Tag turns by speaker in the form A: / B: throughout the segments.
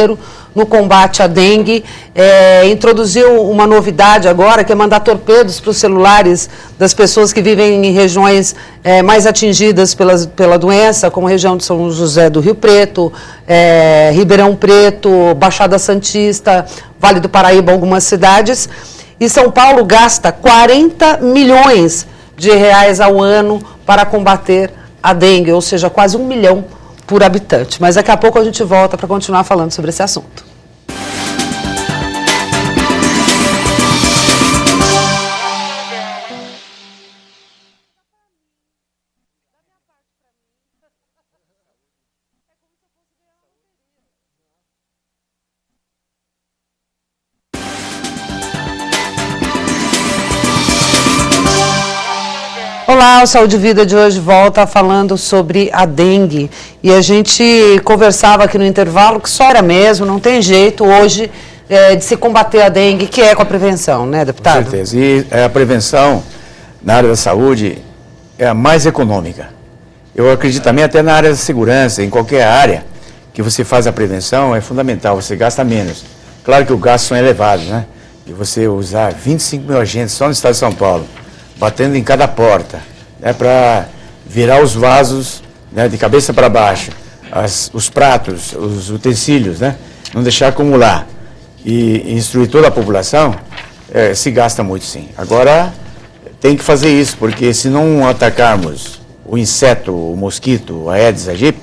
A: brasileiro no combate à dengue. Introduziu uma novidade agora, que é mandar torpedos para os celulares das pessoas que vivem em regiões mais atingidas pela doença, como a região de São José do Rio Preto, Ribeirão Preto, Baixada Santista, Vale do Paraíba, algumas cidades. E São Paulo gasta 40 milhões de reais ao ano para combater a dengue, ou seja, quase 1 milhão por habitante. Mas daqui a pouco a gente volta para continuar falando sobre esse assunto. Olá, o Saúde e Vida de hoje volta falando sobre a dengue. E a gente conversava aqui no intervalo que só era mesmo, não tem jeito hoje de se combater a dengue, que é com a prevenção, né, deputado?
B: Com certeza. E a prevenção na área da saúde é a mais econômica. Eu acredito também até na área da segurança, em qualquer área que você faz a prevenção é fundamental, você gasta menos. Claro que os gastos são elevados, né? E você usar 25 mil agentes só no estado de São Paulo, batendo em cada porta, né, para virar os vasos, né, de cabeça para baixo, os pratos, os utensílios, né, não deixar acumular e instruir toda a população, se gasta muito sim. Agora tem que fazer isso, porque se não atacarmos o inseto, o mosquito, a Aedes aegypti,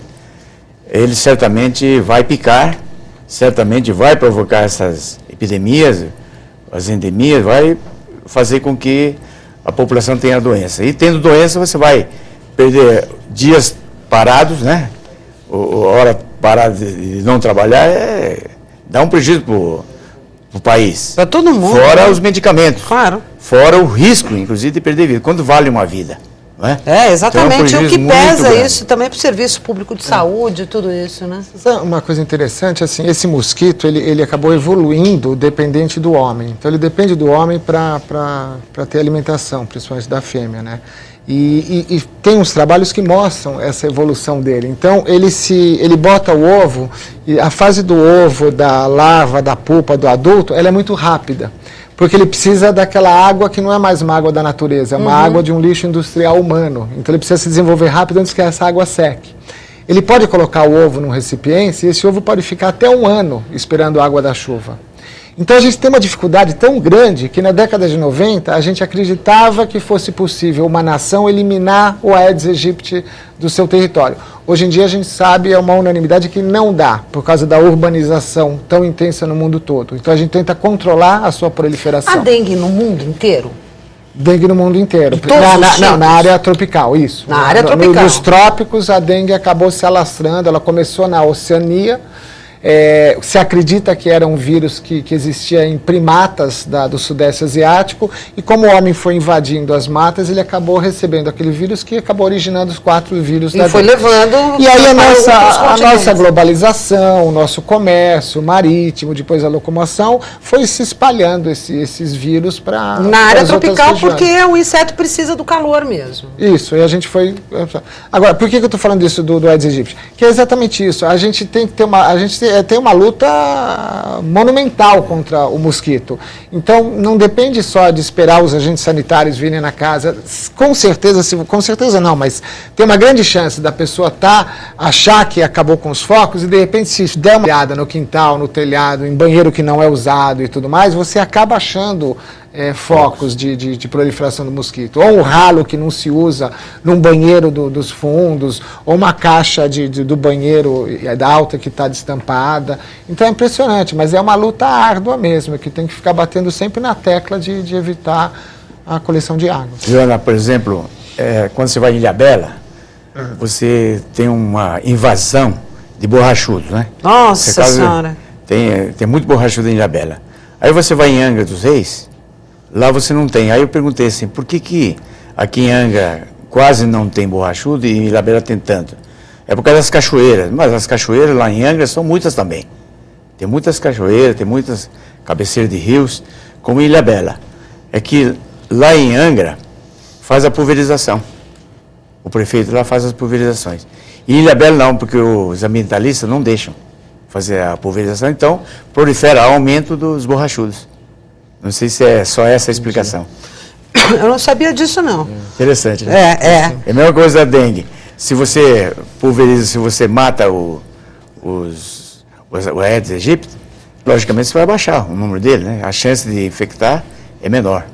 B: ele certamente vai picar, certamente vai provocar essas epidemias, as endemias, vai fazer com que a população tem a doença. E tendo doença, você vai perder dias parados, né? Hora parada de não trabalhar, dá um prejuízo para o país.
A: Para todo mundo.
B: Fora,
A: né?
B: Os medicamentos.
A: Claro.
B: Fora o risco, inclusive, de perder vida. Quando vale uma vida? Não é?
A: Exatamente.
B: Então,
A: o que pesa isso também para o serviço público de saúde, tudo isso, né?
C: Uma coisa interessante, assim, esse mosquito, ele acabou evoluindo dependente do homem. Então, ele depende do homem para ter alimentação, principalmente da fêmea, né? E tem uns trabalhos que mostram essa evolução dele. Então, ele bota o ovo, e a fase do ovo, da larva, da pupa, do adulto, ela é muito rápida. Porque ele precisa daquela água que não é mais uma água da natureza, é uma água de um lixo industrial humano. Então ele precisa se desenvolver rápido antes que essa água seque. Ele pode colocar o ovo num recipiente e esse ovo pode ficar até 1 ano esperando a água da chuva. Então a gente tem uma dificuldade tão grande que na década de 90 a gente acreditava que fosse possível uma nação eliminar o Aedes aegypti do seu território. Hoje em dia a gente sabe, é uma unanimidade que não dá, por causa da urbanização tão intensa no mundo todo. Então a gente tenta controlar a sua proliferação.
A: A dengue no mundo inteiro?
C: Dengue no mundo inteiro. Na área tropical, isso.
A: Na área tropical.
C: Nos trópicos a dengue acabou se alastrando, ela começou na Oceania. Se acredita que era um vírus que existia em primatas do Sudeste Asiático, e como o homem foi invadindo as matas, ele acabou recebendo aquele vírus que acabou originando os 4 vírus da dengue.
A: E foi levando...
C: E aí a nossa globalização, o nosso comércio marítimo, depois a locomoção, foi se espalhando esses vírus para
A: na área tropical, porque o inseto precisa do calor mesmo.
C: Isso, e a gente foi... Agora, por que eu estou falando isso do Aedes aegypti? Que é exatamente isso, a gente tem que ter tem uma luta monumental contra o mosquito. Então, não depende só de esperar os agentes sanitários virem na casa. Com certeza não, mas tem uma grande chance da pessoa achar que acabou com os focos e, de repente, se der uma olhada no quintal, no telhado, em banheiro que não é usado e tudo mais, você acaba achando focos de proliferação do mosquito. Ou um ralo que não se usa num banheiro dos fundos, ou uma caixa do banheiro da alta que está destampada. Então é impressionante, mas é uma luta árdua mesmo, que tem que ficar batendo sempre na tecla de evitar a coleção de água.
B: Joana, por exemplo, quando você vai em Ilhabela, você tem uma invasão de borrachudos, né?
A: Nossa Senhora!
B: Tem muito borrachudo em Ilhabela. Aí você vai em Angra dos Reis, lá você não tem. Aí eu perguntei assim, por que aqui em Angra quase não tem borrachudo e em Ilhabela tem tanto? É por causa das cachoeiras, mas as cachoeiras lá em Angra são muitas também. Tem muitas cachoeiras, tem muitas cabeceiras de rios, como em Ilhabela. É que lá em Angra faz a pulverização. O prefeito lá faz as pulverizações. E em Ilhabela não, porque os ambientalistas não deixam. fazer a pulverização, então prolifera aumento dos borrachudos. Não sei se é só essa a explicação.
A: Eu não sabia disso, não.
B: Interessante, né? É a mesma coisa da dengue. Se você pulveriza, se você mata o Aedes aegypti, logicamente você vai baixar o número dele, né? A chance de infectar é menor.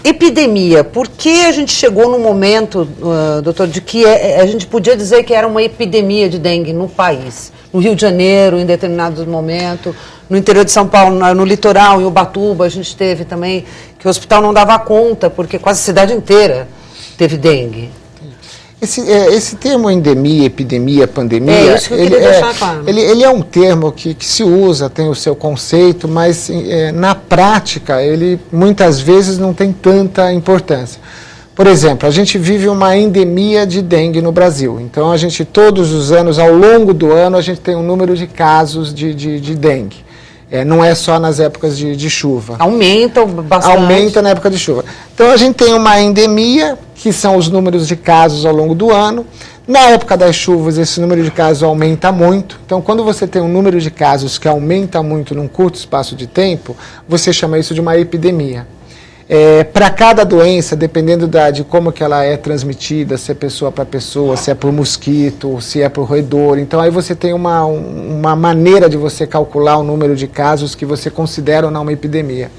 A: Epidemia, por que a gente chegou no momento, doutor, de que a gente podia dizer que era uma epidemia de dengue no país? No Rio de Janeiro, em determinados momentos, no interior de São Paulo, no litoral, em Ubatuba, a gente teve também, que o hospital não dava conta, porque quase a cidade inteira teve dengue.
C: Esse termo endemia, epidemia, pandemia,
A: isso que eu queria deixar claro.
C: Ele é um termo que se usa, tem o seu conceito, mas na prática ele muitas vezes não tem tanta importância. Por exemplo, a gente vive uma endemia de dengue no Brasil. Então a gente todos os anos, ao longo do ano, a gente tem um número de casos de dengue. Não é só nas épocas de chuva.
A: Aumenta bastante.
C: Aumenta na época de chuva. Então a gente tem uma endemia, que são os números de casos ao longo do ano. Na época das chuvas, esse número de casos aumenta muito. Então, quando você tem um número de casos que aumenta muito num curto espaço de tempo, você chama isso de uma epidemia. Para cada doença, dependendo de como que ela é transmitida, se é pessoa para pessoa, se é por mosquito, se é por roedor, então aí você tem uma maneira de você calcular o número de casos que você considera ou não uma epidemia.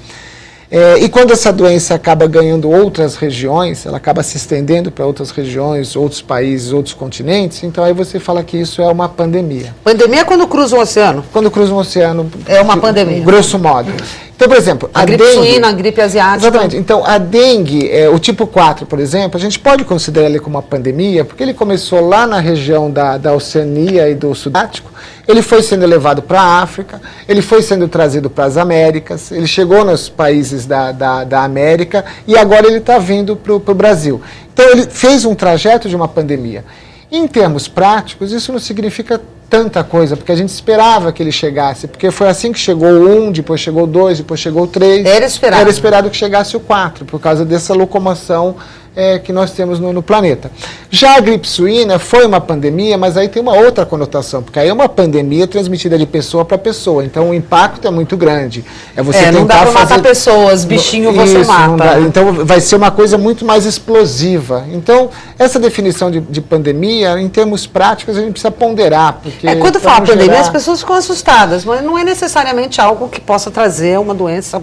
C: E quando essa doença acaba ganhando outras regiões, ela acaba se estendendo para outras regiões, outros países, outros continentes, então aí você fala que isso é uma pandemia.
A: Pandemia é quando cruza o oceano?
C: Quando cruza um oceano.
A: É uma pandemia.
C: Grosso modo. Então, por exemplo,
A: a gripe suína, a gripe asiática.
C: Exatamente. Então, a dengue, o tipo 4, por exemplo, a gente pode considerar ele como uma pandemia, porque ele começou lá na região da Oceania e do Sudático, ele foi sendo levado para a África, ele foi sendo trazido para as Américas, ele chegou nos países da América e agora ele está vindo para o Brasil. Então, ele fez um trajeto de uma pandemia. Em termos práticos, isso não significa tanta coisa, porque a gente esperava que ele chegasse, porque foi assim que chegou o 1, depois chegou o 2, depois chegou o 3.
A: Era esperado.
C: Era esperado que chegasse o 4, por causa dessa locomoção que nós temos no planeta. Já a gripe suína foi uma pandemia, mas aí tem uma outra conotação, porque aí é uma pandemia transmitida de pessoa para pessoa, então o impacto é muito grande. Você
A: não dá para matar pessoas, bichinho você mata.
C: Então vai ser uma coisa muito mais explosiva. Então, essa definição de pandemia, em termos práticos, a gente precisa ponderar, porque...
A: quando fala pandemia, as pessoas ficam assustadas, mas não é necessariamente algo que possa trazer uma doença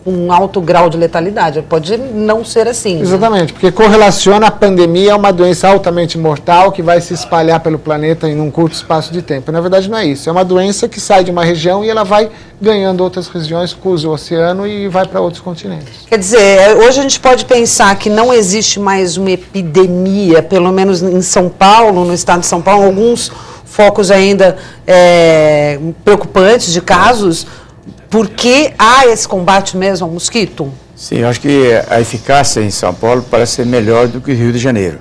A: com um alto grau de letalidade. Pode não ser assim.
C: Exatamente, porque correlaciona a pandemia a uma doença altamente mortal que vai se espalhar pelo planeta em um curto espaço de tempo. Na verdade, não é isso. É uma doença que sai de uma região e ela vai ganhando outras regiões, cruza o oceano e vai para outros continentes.
A: Quer dizer, hoje a gente pode pensar que não existe mais uma epidemia, pelo menos em São Paulo, no estado de São Paulo, alguns focos ainda preocupantes de casos, porque há esse combate mesmo ao mosquito?
B: Sim, eu acho que a eficácia em São Paulo parece ser melhor do que o Rio de Janeiro.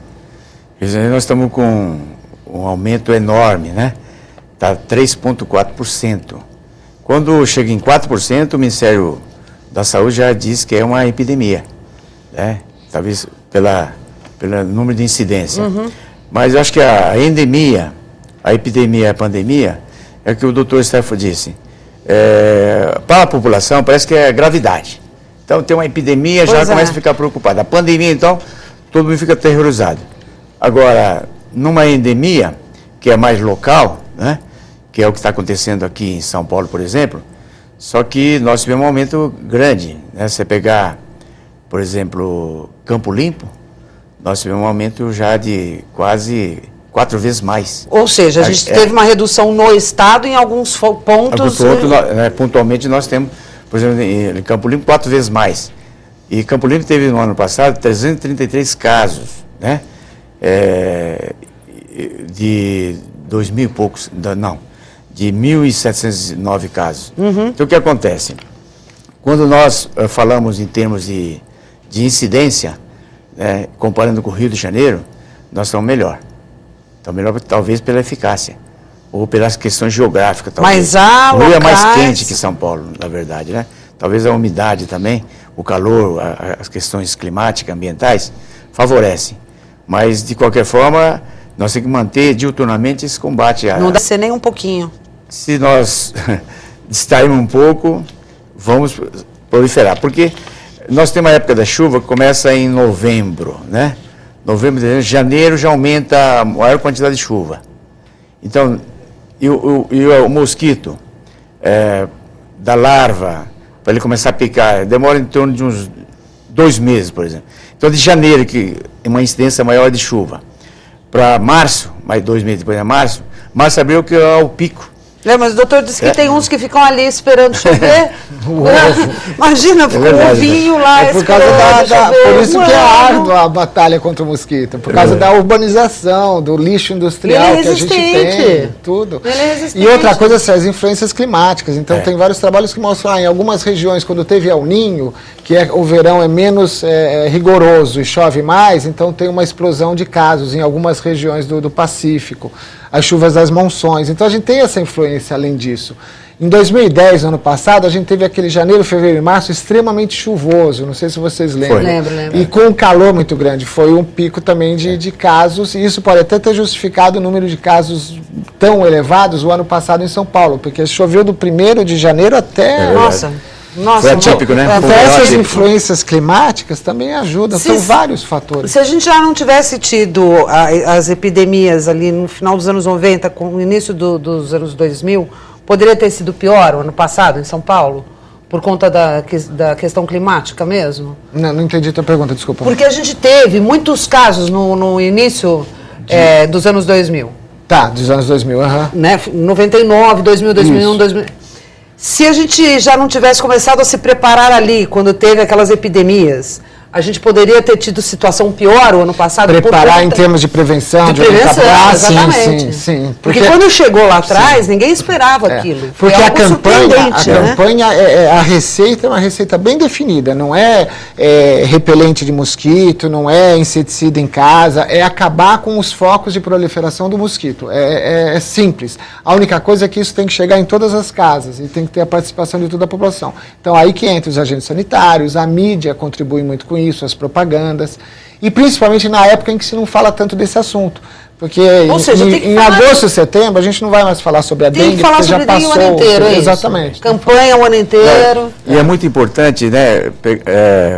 B: Rio de Janeiro nós estamos com um aumento enorme, né? Está 3,4%. Quando chega em 4%, o Ministério da Saúde já diz que é uma epidemia, né? Talvez pelo número de incidência.
A: Uhum.
B: Mas eu acho que a endemia, a epidemia e a pandemia, é o que o doutor Stafford disse. Para a população parece que é gravidade. Então tem uma epidemia, já começa a ficar preocupado. A pandemia, então, todo mundo fica aterrorizado. Agora, numa endemia, que é mais local, né, que é o que está acontecendo aqui em São Paulo, por exemplo, só que nós tivemos um aumento grande. Né? Você pegar, por exemplo, Campo Limpo, nós tivemos um aumento já de quase 4 vezes mais.
A: Ou seja, a gente teve uma redução no estado em alguns pontos.
B: Pontualmente nós temos, por exemplo, em Campo Limpo, 4 vezes mais. E Campo Limpo teve no ano passado 333 casos, né? De 2.000 e poucos, de 1.709 casos.
A: Uhum.
B: Então o que acontece? Quando nós falamos em termos de incidência, né, comparando com o Rio de Janeiro, nós estamos melhor. Então, melhor talvez pela eficácia, ou pelas questões geográficas, talvez.
A: Mas há
B: o Rio é mais quente que São Paulo, na verdade, né? Talvez a umidade também, o calor, as questões climáticas, ambientais, favorecem. Mas, de qualquer forma, Nós temos que manter diuturnamente esse combate.
A: Não deve ser nem um pouquinho.
B: Se nós distrairmos um pouco, vamos proliferar. Porque nós temos uma época da chuva que começa em novembro, né? Novembro, dezembro, janeiro já aumenta a maior quantidade de chuva. Então, e o mosquito, da larva, para ele começar a picar, demora em torno de uns 2 meses, por exemplo. Então, de janeiro, que é uma incidência maior de chuva, para março, mais 2 meses depois de março, abril que é o pico.
A: Mas o doutor disse que tem uns que ficam ali esperando chover. Imagina, ficou um ovinho lá
C: por causa por isso que é árdua a batalha contra o mosquito, por causa da urbanização, do lixo industrial que a gente tem, tudo.
A: Ele é resistente.
C: E outra coisa, as influências climáticas. Então tem vários trabalhos que mostram, em algumas regiões, quando teve El Niño, que o verão é menos rigoroso e chove mais, então tem uma explosão de casos em algumas regiões do Pacífico. As chuvas das monções. Então a gente tem essa influência além disso. Em 2010, ano passado, a gente teve aquele janeiro, fevereiro e março extremamente chuvoso, não sei se vocês lembram.
A: Lembro.
C: E com um calor muito grande, foi um pico também de casos, e isso pode até ter justificado o número de casos tão elevados o ano passado em São Paulo, porque choveu do 1º de janeiro até...
A: Nossa,
B: foi atípico, né?
C: Até essas influências climáticas também ajudam, são vários fatores.
A: Se a gente já não tivesse tido as epidemias ali no final dos anos 90, com o início dos anos 2000, poderia ter sido pior o ano passado em São Paulo? Por conta da questão climática mesmo?
C: Não entendi a tua pergunta, desculpa.
A: Porque a gente teve muitos casos no início dos anos 2000.
C: Tá, dos anos 2000,
A: né? 99, 2000, 2001, 2000... Se a gente já não tivesse começado a se preparar ali, quando teve aquelas epidemias, a gente poderia ter tido situação pior o ano passado?
C: Preparar em termos de prevenção,
A: de prevenção, exatamente.
C: Sim.
A: Porque quando chegou lá atrás, ninguém esperava aquilo.
C: Porque a campanha a receita é uma receita bem definida, não é repelente de mosquito, não é inseticida em casa, é acabar com os focos de proliferação do mosquito. É simples. A única coisa é que isso tem que chegar em todas as casas e tem que ter a participação de toda a população. Então aí que entra os agentes sanitários, a mídia contribui muito com isso, as propagandas, e principalmente na época em que se não fala tanto desse assunto. Porque em agosto, setembro, a gente não vai mais falar sobre a dengue, porque já passou.
A: O ano inteiro,
C: exatamente.
A: Campanha o ano inteiro.
B: E é muito importante, né,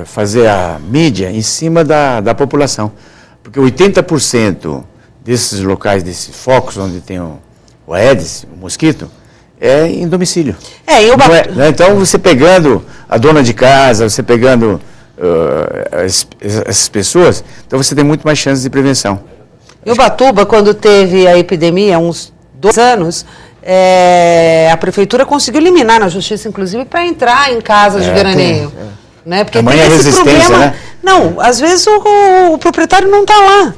B: fazer a mídia em cima da população. Porque 80% desses locais, desses focos onde tem o Aedes, o mosquito, é em domicílio. Então, você pegando a dona de casa, você pegando essas pessoas, então você tem muito mais chances de prevenção.
A: Em Ubatuba, quando teve a epidemia, uns 2 anos, a prefeitura conseguiu eliminar na justiça, inclusive, para entrar em casas de veraneio. Né? Porque
B: tem esse problema, né?
A: Não, às vezes o proprietário não está lá.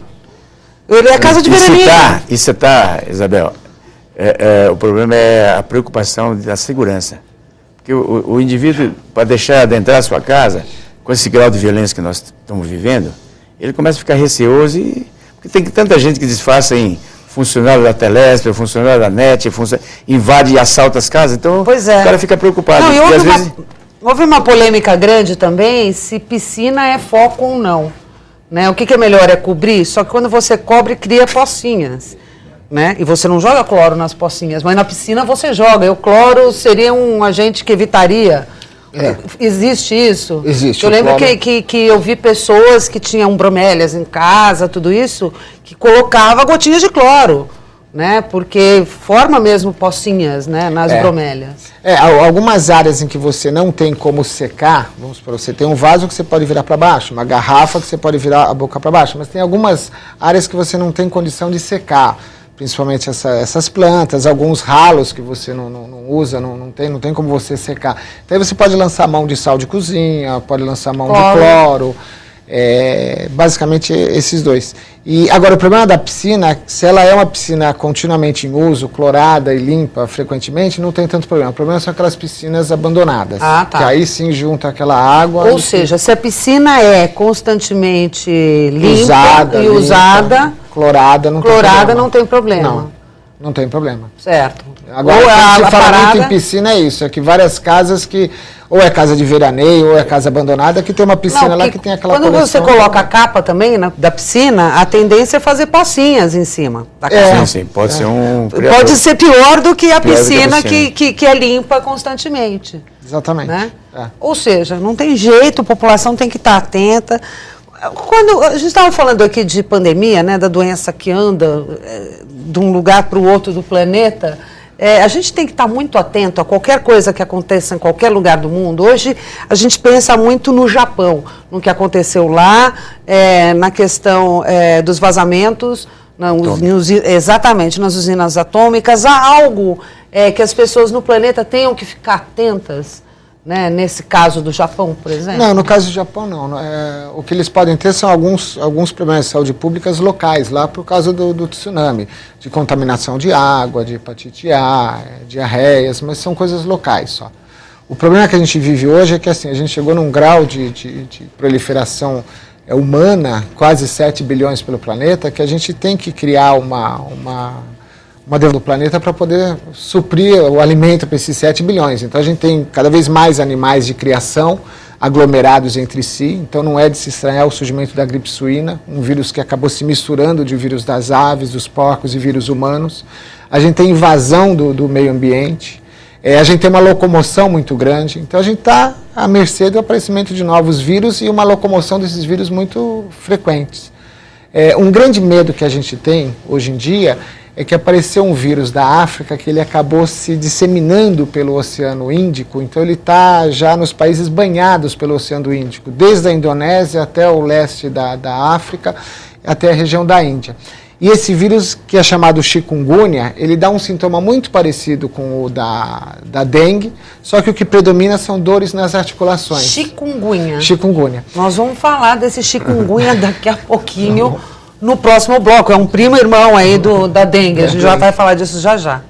A: Ele é a casa de veraneio.
B: Isso está, Isabel, o problema é a preocupação da segurança. Porque o indivíduo, para deixar adentrar a sua casa, com esse grau de violência que nós estamos vivendo, ele começa a ficar receoso, porque tem tanta gente que disfarça em funcionário da Telesp, funcionário da NET, invade e assalta as casas, então o cara fica preocupado.
A: Houve uma polêmica grande também, se piscina é foco ou não. Né? O que é melhor? É cobrir? Só que quando você cobre, cria pocinhas. Né? E você não joga cloro nas pocinhas, mas na piscina você joga. E o cloro seria um agente que evitaria. Existe isso?
C: Existe.
A: Eu lembro que eu vi pessoas que tinham bromélias em casa, tudo isso, que colocava gotinhas de cloro, né? Porque forma mesmo pocinhas, né, nas bromélias.
C: Algumas áreas em que você não tem como secar, vamos supor, você tem um vaso que você pode virar para baixo, uma garrafa que você pode virar a boca para baixo, mas tem algumas áreas que você não tem condição de secar. Principalmente essas plantas, alguns ralos que você não usa, não tem como você secar. Então aí você pode lançar mão de sal de cozinha, pode lançar mão de cloro, basicamente esses dois. E agora o problema da piscina, se ela é uma piscina continuamente em uso, clorada e limpa frequentemente, não tem tanto problema. O problema são aquelas piscinas abandonadas, que aí sim junta aquela água.
A: Ou seja, se a piscina é constantemente limpa e usada,
C: clorada, não tem problema.
A: Não tem problema.
C: Não tem problema.
A: Certo.
C: Agora,
A: Ou
C: quando se fala muito
A: parada...
C: em piscina, é isso, é que várias casas que, ou é casa de veraneio, ou é casa abandonada, que tem uma piscina lá que tem aquela
A: Quando
C: coleção.
A: você coloca a capa também da piscina, a tendência é fazer pocinhas em cima da capa.
B: Sim, pode ser um...
A: Pode ser pior do que a
B: Pior do que a
A: piscina
B: piscina.
A: que é limpa constantemente.
C: Exatamente.
A: Né?
C: É.
A: Ou seja, não tem jeito, a população tem que estar atenta. Quando a gente estava falando aqui de pandemia, né, da doença que anda de um lugar para o outro do planeta, a gente tem que estar muito atento a qualquer coisa que aconteça em qualquer lugar do mundo. Hoje a gente pensa muito no Japão, no que aconteceu lá, na questão dos vazamentos, exatamente, nas usinas atômicas. Há algo que as pessoas no planeta tenham que ficar atentas, né, nesse caso do Japão, por exemplo?
C: Não, no caso do Japão não. O que eles podem ter são alguns problemas de saúde pública locais, lá por causa do tsunami, de contaminação de água, de hepatite A, diarreias, mas são coisas locais só. O problema que a gente vive hoje é que assim, a gente chegou num grau de proliferação humana, quase 7 bilhões pelo planeta, que a gente tem que criar uma do planeta para poder suprir o alimento para esses 7 bilhões. Então a gente tem cada vez mais animais de criação aglomerados entre si, então não é de se estranhar o surgimento da gripe suína, um vírus que acabou se misturando de vírus das aves, dos porcos e vírus humanos. A gente tem invasão do meio ambiente, a gente tem uma locomoção muito grande, então a gente está à mercê do aparecimento de novos vírus e uma locomoção desses vírus muito frequentes. Um grande medo que a gente tem hoje em dia é que apareceu um vírus da África que ele acabou se disseminando pelo Oceano Índico, então ele está já nos países banhados pelo Oceano Índico, desde a Indonésia até o leste da África, até a região da Índia. E esse vírus, que é chamado chikungunya, ele dá um sintoma muito parecido com o da dengue, só que o que predomina são dores nas articulações.
A: Chikungunya.
C: Chikungunya.
A: Nós vamos falar desse chikungunya daqui a pouquinho no próximo bloco. É um primo irmão aí da dengue. A gente já vai falar disso já já.